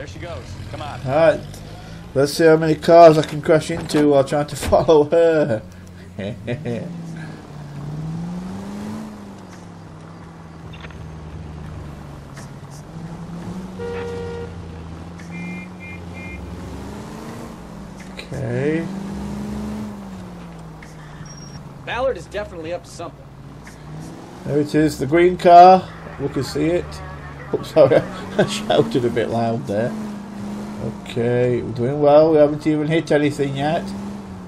There she goes. Come on. Alright. Let's see how many cars I can crash into while trying to follow her. Okay. Ballard is definitely up to something. There it is, the green car. We can see it. Oh, sorry, I shouted a bit loud there. Okay, we're doing well. We haven't even hit anything yet.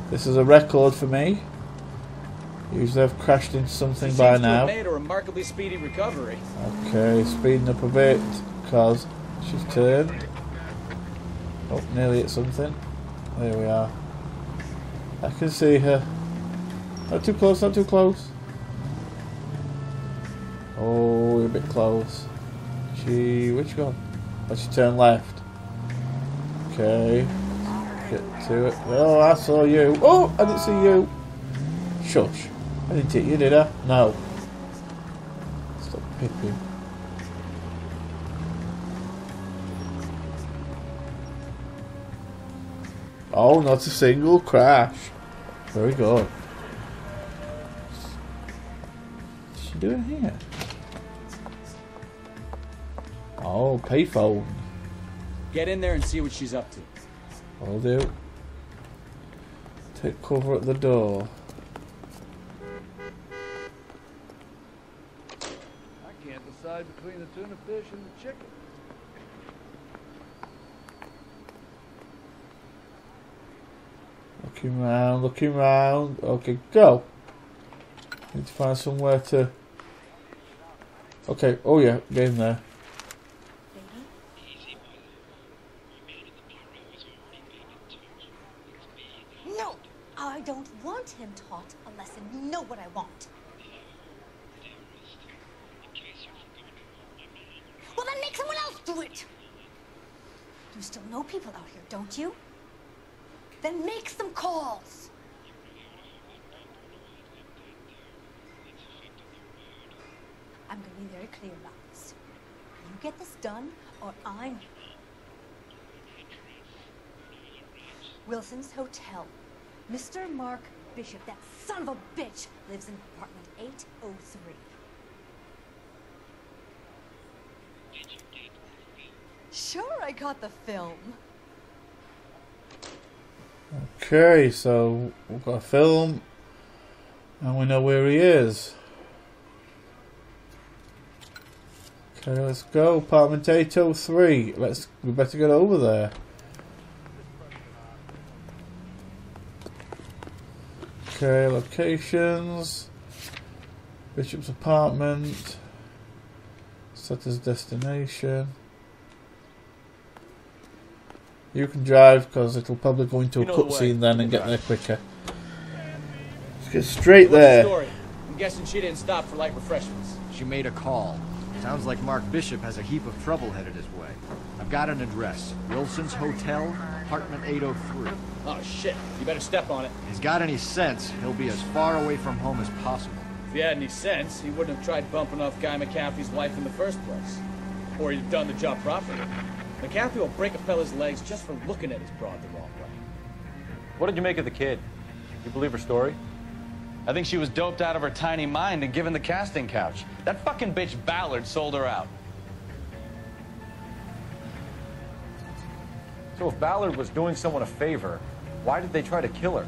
This is a record for me. Usually I've crashed into something by now. Made a remarkably speedy recovery. Okay, speeding up a bit because she's turned. Oh, nearly hit something. There we are. I can see her. Not too close, not too close. Oh, we're a bit close. Which one? Oh, she turned left. Okay. Get to it. Oh, I saw you. Oh, I didn't see you. Shush. I didn't hit you, did I? No. Stop pipping. Oh, not a single crash. Very good. What's she doing here? Oh, payphone. Get in there and see what she's up to. I'll do. Take cover at the door. I can't decide between the tuna fish and the chicken. Looking round, looking round. Okay, go. Need to find somewhere to. Okay, oh yeah, get in there. No, I don't want him taught a lesson. You know what I want. Well, then make someone else do it. You still know people out here, don't you? Then make some calls. I'm going to be very clear about this. You get this done, or I'm... Wilson's Hotel. Mr. Mark Bishop, that son of a bitch, lives in apartment 803. Sure, I got the film. Okay, so we've got a film and we know where he is. Okay, let's go. Apartment 803. We better get over there. Okay, locations. Bishop's apartment. Set as destination. You can drive because it'll probably go into a cutscene then and get there quicker. Let's get straight there. I'm guessing she didn't stop for light refreshments. She made a call. Sounds like Mark Bishop has a heap of trouble headed his way. I've got an address. Wilson's Hotel, apartment 803. Oh shit, you better step on it. If he's got any sense, he'll be as far away from home as possible. If he had any sense, he wouldn't have tried bumping off Guy McCaffrey's wife in the first place. Or he'd have done the job properly. McCaffrey will break a fella's legs just for looking at his broad the wrong way. What did you make of the kid? You believe her story? I think she was doped out of her tiny mind and given the casting couch. That fucking bitch Ballard sold her out. So if Ballard was doing someone a favor, why did they try to kill her?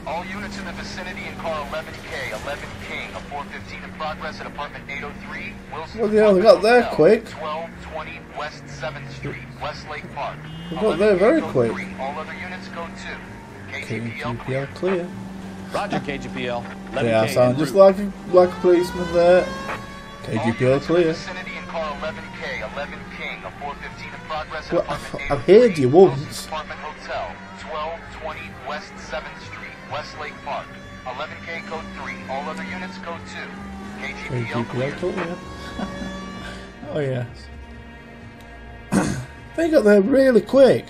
All units in the vicinity in car 11K, 11 King, a 415 in progress at apartment 803, Wilson. What the hell, they got there quick. 1220 West 7th Street, Westlake Park. They got there very quick. All other units go to KGPL clear. Roger, KGPL. Yeah, I sound just like a policeman there. KGPL clear. Well, I've heard you once. Apartment Hotel, 1220 West 7th Street, Westlake Park. 11K code 3. All other units code 2. KGPL clear. Oh yes. They got there really quick.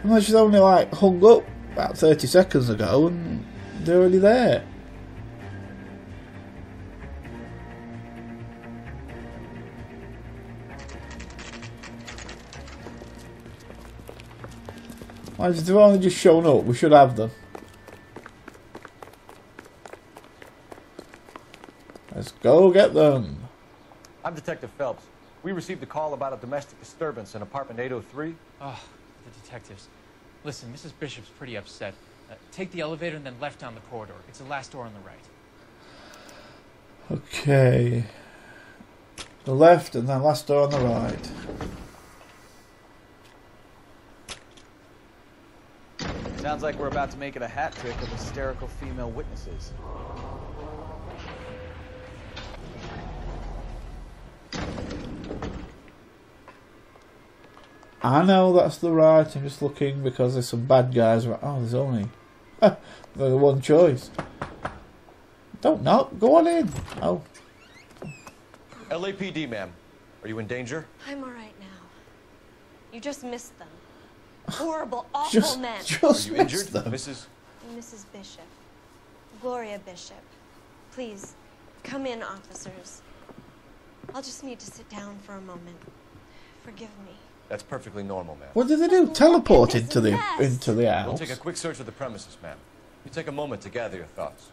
Unless she's only like hung up about 30 seconds ago and they're already there. Why did they only just shown up? We should have them. Let's go get them. I'm Detective Phelps. We received a call about a domestic disturbance in apartment 803. Oh, the detectives. Listen, Mrs. Bishop's pretty upset. Take the elevator and then left down the corridor. It's the last door on the right. Okay. The left and then last door on the right. Sounds like we're about to make it a hat trick of hysterical female witnesses. I know that's the right. I'm just looking because there's some bad guys. Oh, there's only the one choice. Don't knock. Go on in. Oh. LAPD, ma'am. Are you in danger? I'm all right now. You just missed them. Horrible, awful men. Are you injured, Mrs. Mrs. Bishop. Gloria Bishop. Please, come in, officers. I'll just need to sit down for a moment. Forgive me. That's perfectly normal, ma'am. What did they do? Teleport into the house? We'll take a quick search of the premises, ma'am. You take a moment to gather your thoughts.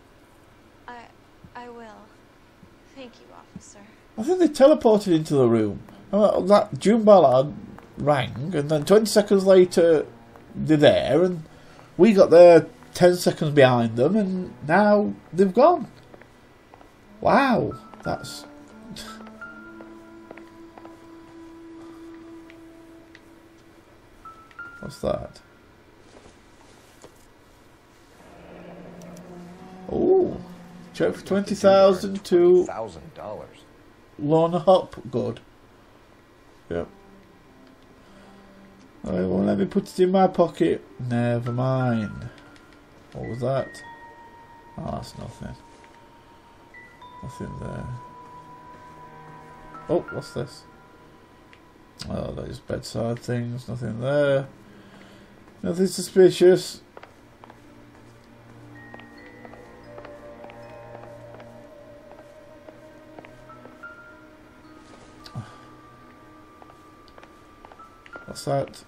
I will. Thank you, officer. I think they teleported into the room. That June Ballard rang, and then 20 seconds later, they're there, and we got there 10 seconds behind them, and now they've gone. Wow, that's... What's that? Oh, check for 20,000 to $1,000. Lorna Hop. Good. Yep. It won't let me put it in my pocket. Never mind. What was that? Oh, that's nothing. Nothing there. Oh, what's this? Oh, those bedside things. Nothing there. Nothing suspicious. What's that?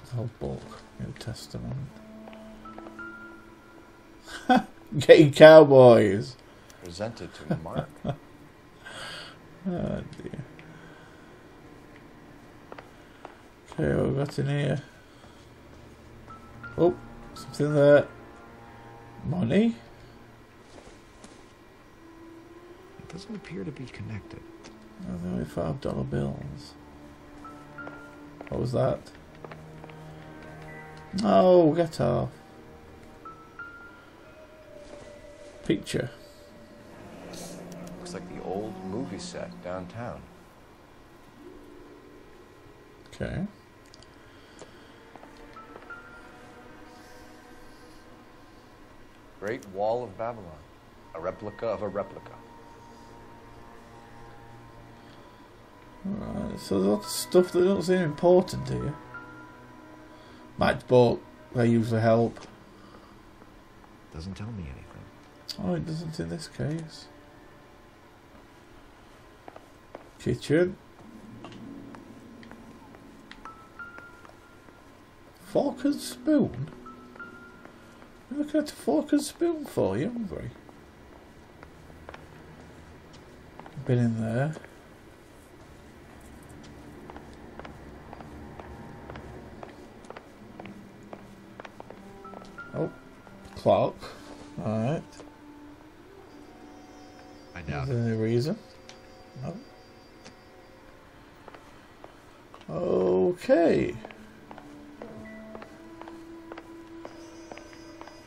The whole book. New Testament. Gay cowboys. Presented to Mark. Oh dear. Okay, what have we got in here? Oh, something there. Money? It doesn't appear to be connected. Only $5 bills. What was that? Oh, get off. Picture. Looks like the old movie set downtown. Okay. Great Wall of Babylon. A replica of a replica. Alright, so there's lots of stuff that don't seem important here. Match book, they usually help. Doesn't tell me anything. Oh, it doesn't in this case. Kitchen. Fork and spoon? You're looking at a fork and spoon for you, hungry. Been in there. Oh, clock. Alright. I doubt Is there any reason? No. Okay.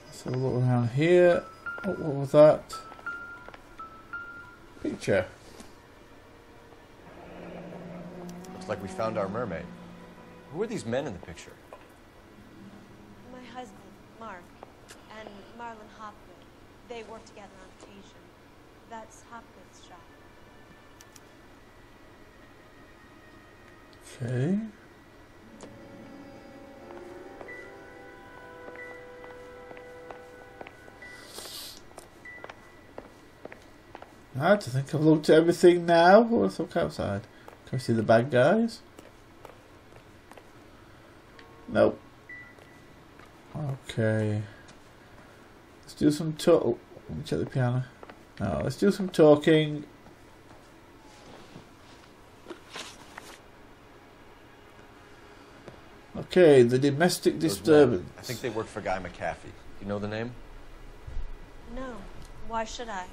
Let's have a look around here. Oh, what was that? Picture. Looks like we found our mermaid. Who are these men in the picture? My husband, Mark, and Marlon Hopgood. They work together on occasion. That's Hopgood's shop. Okay. I have to think I've looked at everything now. Let's look outside. Can we see the bad guys? Nope. Okay. Let's do some talk. Oh, let me check the piano. No, let's do some talking. Okay, the domestic disturbance. I think they work for Guy McAfee. You know the name? No. Why should I?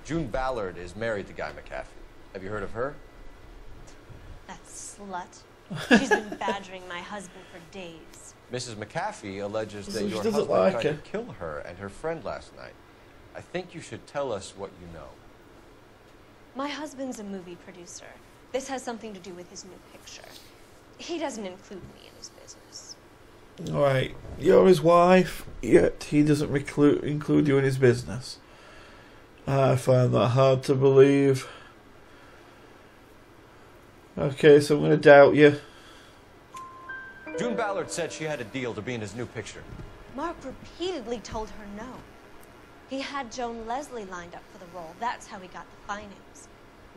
June Ballard is married to Guy McAfee. Have you heard of her? That slut. She's been badgering my husband for days. Mrs. McAfee alleges that She your doesn't husband like tried her. to kill her and her friend last night. I think you should tell us what you know. My husband's a movie producer. This has something to do with his new picture. He doesn't include me in his business. Alright, you're his wife, yet he doesn't include you in his business. I find that hard to believe. Okay, so I'm going to doubt you. June Ballard said she had a deal to be in his new picture. Mark repeatedly told her no. He had Joan Leslie lined up for the role. That's how he got the finance.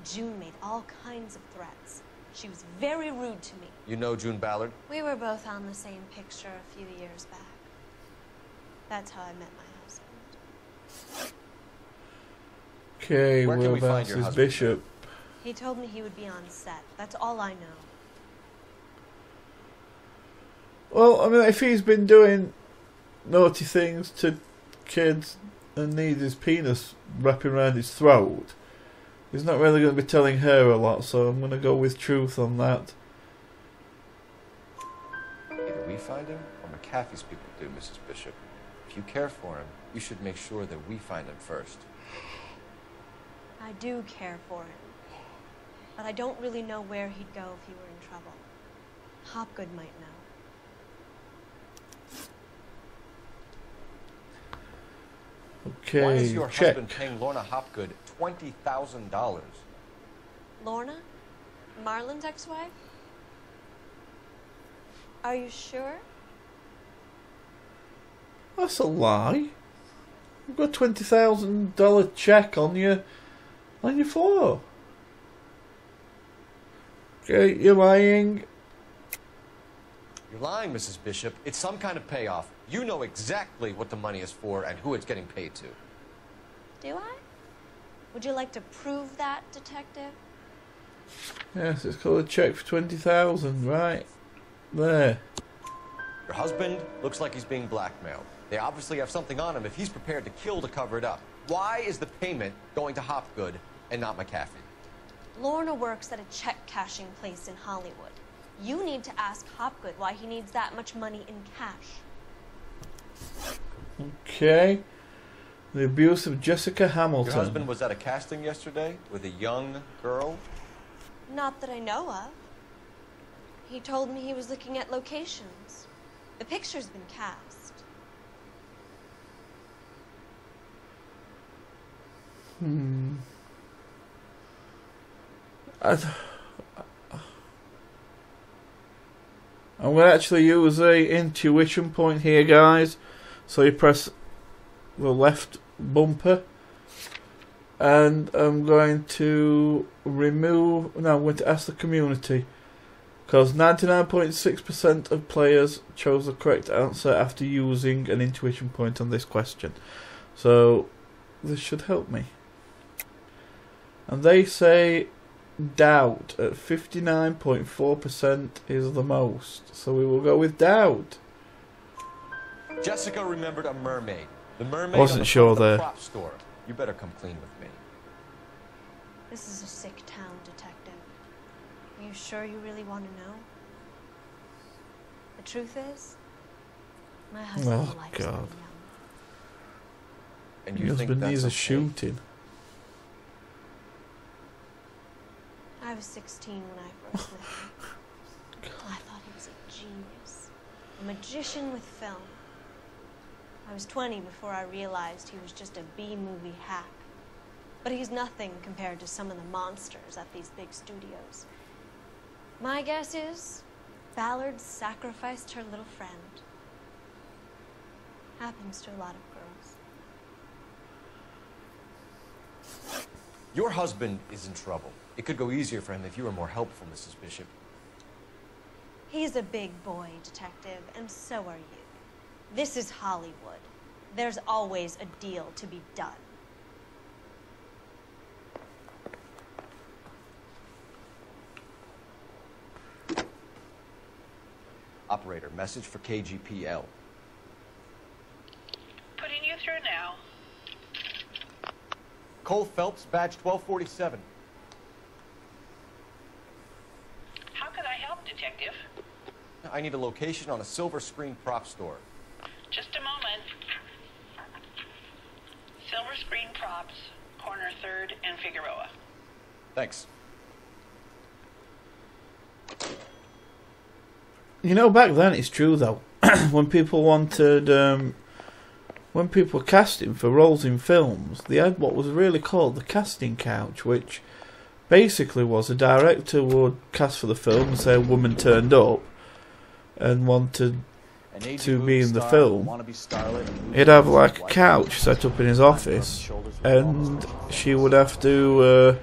June made all kinds of threats. She was very rude to me. You know June Ballard? We were both on the same picture a few years back. That's how I met my husband. Okay, Where can we find whereabouts your is husband? Bishop? He told me he would be on set. That's all I know. Well, I mean, if he's been doing naughty things to kids and needs his penis wrapping around his throat, he's not really going to be telling her a lot, so I'm going to go with truth on that. Either we find him or McAfee's people do, Mrs. Bishop. If you care for him, you should make sure that we find him first. I do care for him. But I don't really know where he'd go if he were in trouble. Hopgood might know. Okay, Why is your check. husband paying Lorna Hopgood $20,000? Lorna? Marlon's ex-wife? Are you sure? That's a lie. You've got a $20,000 check on your floor. Okay, you're lying. You're lying, Mrs. Bishop. It's some kind of payoff. You know exactly what the money is for and who it's getting paid to. Do I? Would you like to prove that, detective? Yes, it's called a check for 20,000, right there. Your husband looks like he's being blackmailed. They obviously have something on him if he's prepared to kill to cover it up. Why is the payment going to Hopgood and not McAfee? Lorna works at a check-cashing place in Hollywood. You need to ask Hopgood why he needs that much money in cash. Okay. The abuse of Jessica Hamilton. Your husband was at a casting yesterday with a young girl? Not that I know of. He told me he was looking at locations. The picture's been cast. I'm going to actually use a intuition point here, guys. So you press the left bumper. And I'm going to remove... No, I'm going to ask the community. Because 99.6% of players chose the correct answer after using an intuition point on this question. So this should help me. And they say doubt at 59.4% is the most. So we will go with doubt. Jessica remembered a mermaid. The mermaid Wasn't on the sure front of the there. prop store. You better come clean with me. This is a sick town, detective. Are you sure you really want to know? The truth is, my husband Oh, likes me God. young. And Your you think husband that's needs a okay? shooting. I was 16 when I first met him. I thought he was a genius. A magician with film. I was 20 before I realized he was just a B-movie hack. But he's nothing compared to some of the monsters at these big studios. My guess is Ballard sacrificed her little friend. Happens to a lot of girls. Your husband is in trouble. It could go easier for him if you were more helpful, Mrs. Bishop. He's a big boy, detective, and so are you. This is Hollywood. There's always a deal to be done. Operator, message for KGPL. Putting you through now. Cole Phelps, badge 1247. How can I help, Detective? I need a location on a silver screen prop store. Just a moment. Silver Screen Props, corner 3rd and Figueroa. Thanks. You know, back then it's true though. When people wanted, when people were casting for roles in films, they had what was really called the casting couch, which basically was a director would cast for the film and say a woman turned up and wanted to be in the film. He'd have like a couch set up in his office, and she would have to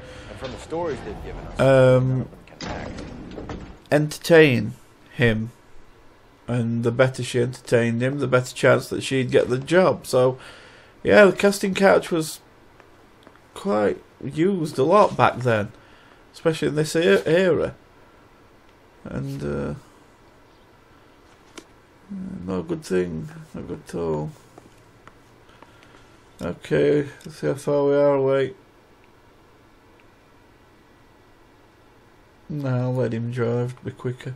entertain him, and the better she entertained him, the better chance that she'd get the job. So yeah, the casting couch was quite used a lot back then, especially in this era, and no good thing, not good at all. Okay, let's see how far we are away. No, I'll let him drive to be quicker.